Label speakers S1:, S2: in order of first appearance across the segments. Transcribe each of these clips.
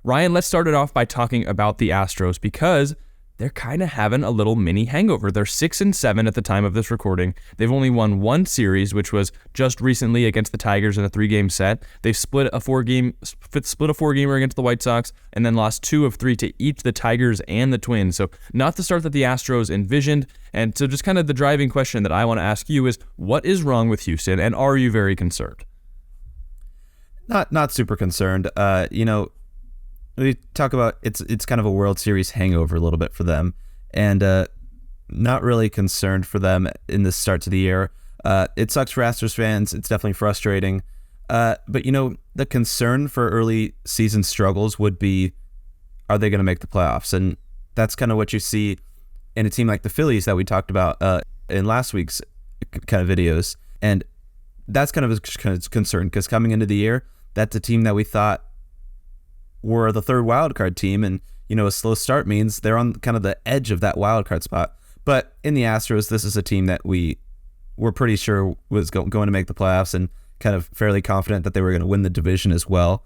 S1: Ryan, let's start it off by talking about the Astros because they're kind of having a little mini hangover. They're 6-7 at the time of this recording. They've only won one series, which was just recently against the Tigers in a 3-game set. They've split a 4-gamer against the White Sox, and then lost 2 of 3 to each the Tigers and the Twins. So not the start that the Astros envisioned. And so just kind of the driving question that I want to ask you is, what is wrong with Houston, and are you very concerned?
S2: Not super concerned. We talk about it's kind of a World Series hangover a little bit for them, and not really concerned for them in the start to the year. It sucks for Astros fans. It's definitely frustrating. But the concern for early season struggles would be, are they going to make the playoffs? And that's kind of what you see in a team like the Phillies that we talked about in last week's kind of videos. And that's kind of a concern because coming into the year, that's a team that we thought were the third wildcard team, and a slow start means they're on kind of the edge of that wildcard spot. But in the Astros, this is a team that we were pretty sure was going to make the playoffs, and kind of fairly confident that they were going to win the division as well.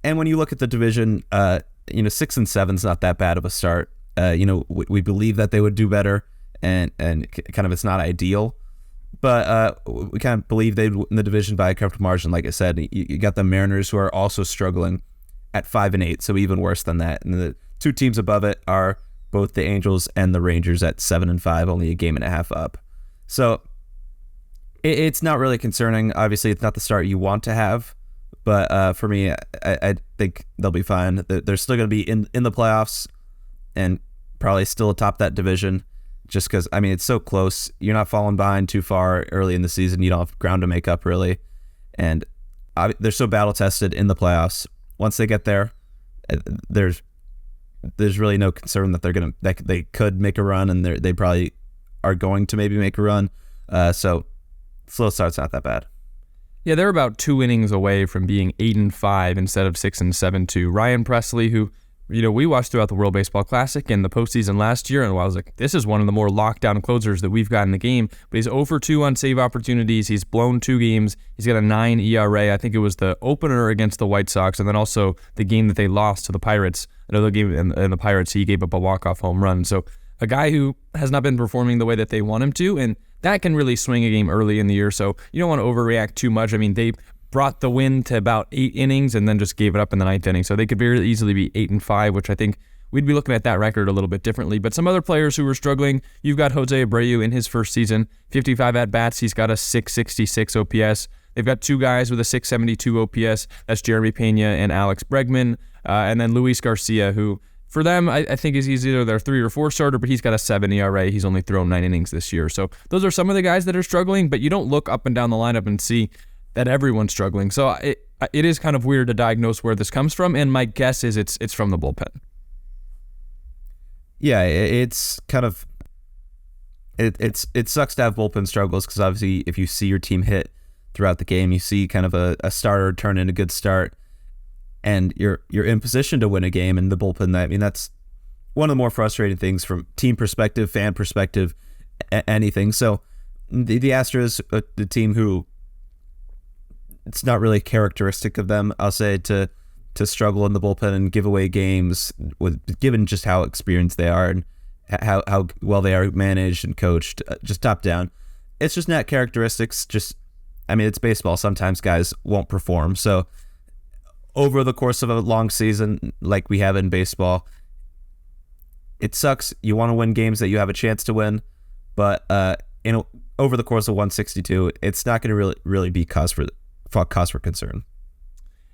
S2: And when you look at the division, 6-7 is not that bad of a start. We believe that they would do better, and kind of it's not ideal, but we kind of believe they'd win the division by a comfortable margin. Like I said, you got the Mariners, who are also struggling at 5-8, so even worse than that. And the two teams above it are both the Angels and the Rangers at 7-5, only a game and a half up. So it's not really concerning. Obviously, it's not the start you want to have, but for me, I think they'll be fine. They're still going to be in the playoffs and probably still atop that division, just because, it's so close. You're not falling behind too far early in the season. You don't have ground to make up, really. And they're so battle-tested in the playoffs. Once they get there, there's really no concern that they could make a run, and they probably are going to maybe make a run. So slow start's not that bad.
S1: Yeah, they're about 2 innings away from being 8-5 instead of 6-7 too. Ryan Presley, who we watched throughout the World Baseball Classic and the postseason last year, and I was like, this is one of the more lockdown closers that we've got in the game. But he's 0 for 2 on save opportunities. He's blown 2 games. He's got a 9 ERA. I think it was the opener against the White Sox, and then also the game that they lost to the Pirates. Another game in the Pirates, he gave up a walk-off home run. So a guy who has not been performing the way that they want him to, and that can really swing a game early in the year. So you don't want to overreact too much. They brought the win to about 8 innings and then just gave it up in the 9th inning. So they could very easily be 8-5, which I think we'd be looking at that record a little bit differently. But some other players who were struggling, you've got Jose Abreu in his first season, 55 at-bats. He's got a 666 OPS. They've got 2 guys with a 672 OPS. That's Jeremy Pena and Alex Bregman. And then Luis Garcia, who for them, I think he's either their 3 or 4 starter, but he's got a 7 ERA. He's only thrown 9 innings this year. So those are some of the guys that are struggling, but you don't look up and down the lineup and see that everyone's struggling. So it is kind of weird to diagnose where this comes from, and my guess is it's from the bullpen.
S2: Yeah, it's kind of it sucks to have bullpen struggles, because obviously if you see your team hit throughout the game, you see kind of a starter turn in a good start, and you're in position to win a game, and the bullpen, that's one of the more frustrating things from team perspective, fan perspective, anything. So the Astros, the team who it's not really characteristic of them, I'll say, to struggle in the bullpen and give away games, given just how experienced they are and how well they are managed and coached, just top down. It's just not characteristics. It's baseball. Sometimes guys won't perform. So over the course of a long season, like we have in baseball, it sucks. You want to win games that you have a chance to win, but over the course of 162, it's not going to really be cause for concern.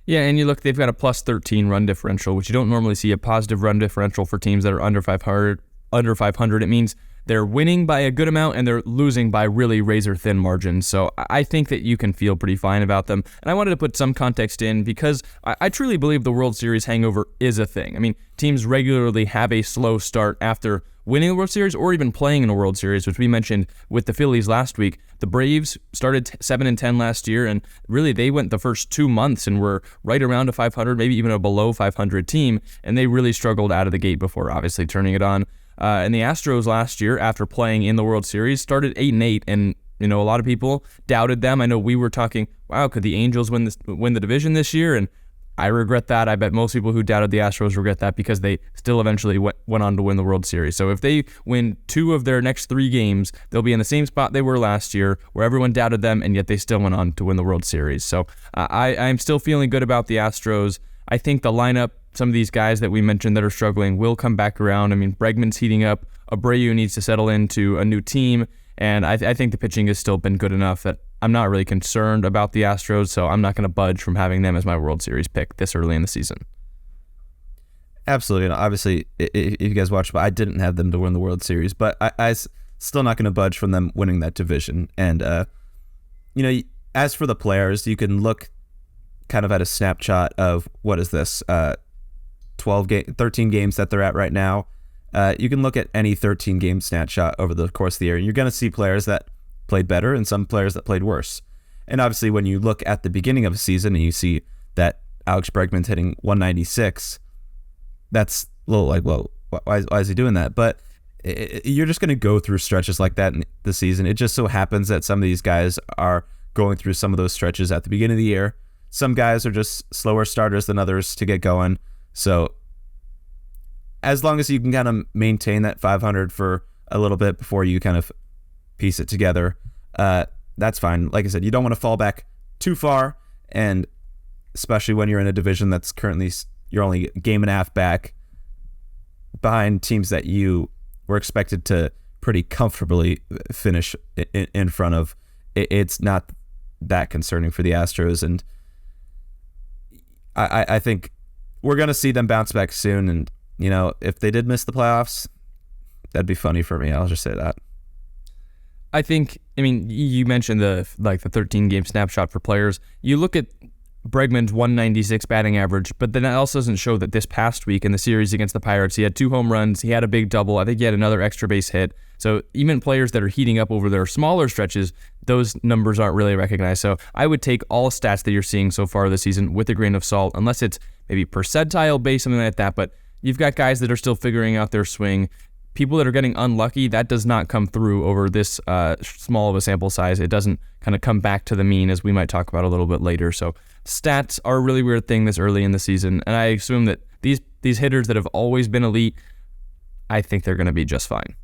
S1: Yeah, and you look, they've got a plus 13 run differential, which you don't normally see, a positive run differential for teams that are under 500. It means they're winning by a good amount and they're losing by really razor-thin margins. So I think that you can feel pretty fine about them. And I wanted to put some context in because I truly believe the World Series hangover is a thing. Teams regularly have a slow start after winning a World Series or even playing in a World Series, which we mentioned with the Phillies last week. The Braves started 7-10 last year, and really they went the first 2 months and were right around a 500, maybe even a below 500 team, and they really struggled out of the gate before obviously turning it on. And the Astros last year, after playing in the World Series, started 8-8, and a lot of people doubted them. I know we were talking, wow, could the Angels win the division this year? And I regret that. I bet most people who doubted the Astros regret that because they still eventually went on to win the World Series. So if they win 2 of their next 3 games, they'll be in the same spot they were last year, where everyone doubted them, and yet they still went on to win the World Series. So I'm still feeling good about the Astros. I think the lineup, some of these guys that we mentioned that are struggling, will come back around. I mean, Bregman's heating up. Abreu needs to settle into a new team, and I think the pitching has still been good enough that I'm not really concerned about the Astros, so I'm not going to budge from having them as my World Series pick this early in the season.
S2: Absolutely. And obviously, if you guys watch, I didn't have them to win the World Series, but I still not going to budge from them winning that division. And, as for the players, you can look kind of at a snapshot of, what is this, 13 games that they're at right now. You can look at any 13-game snapshot over the course of the year, and you're going to see players that played better and some players that played worse. And obviously, when you look at the beginning of a season and you see that Alex Bregman's hitting 196, that's a little like, well, why is he doing that? But you're just going to go through stretches like that in the season. It just so happens that some of these guys are going through some of those stretches at the beginning of the year. Some guys are just slower starters than others to get going. So as long as you can kind of maintain that 500 for a little bit before you kind of piece it together, that's fine. Like I said, you don't want to fall back too far, and especially when you're in a division that's currently, you're only a game and a half back behind teams that you were expected to pretty comfortably finish in front of. It's not that concerning for the Astros, and I think we're going to see them bounce back soon. And if they did miss the playoffs, that'd be funny for me. I'll just say that.
S1: I think, you mentioned the 13-game snapshot for players. You look at Bregman's 196 batting average, but then it also doesn't show that this past week in the series against the Pirates, he had 2 home runs, he had a big double, I think he had another extra base hit. So even players that are heating up over their smaller stretches, those numbers aren't really recognized. So I would take all stats that you're seeing so far this season with a grain of salt, unless it's maybe percentile based, something like that. But you've got guys that are still figuring out their swing. People that are getting unlucky, that does not come through over this small of a sample size. It doesn't kind of come back to the mean, as we might talk about a little bit later. So stats are a really weird thing this early in the season, and I assume that these hitters that have always been elite, I think they're going to be just fine.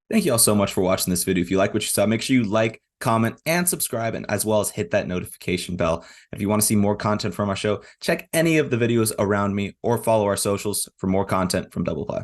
S3: Thank you all so much for watching this video. If you like what you saw, make sure you like, comment, and subscribe, and as well as hit that notification bell. If you want to see more content from our show, check any of the videos around me or follow our socials for more content from Double Play.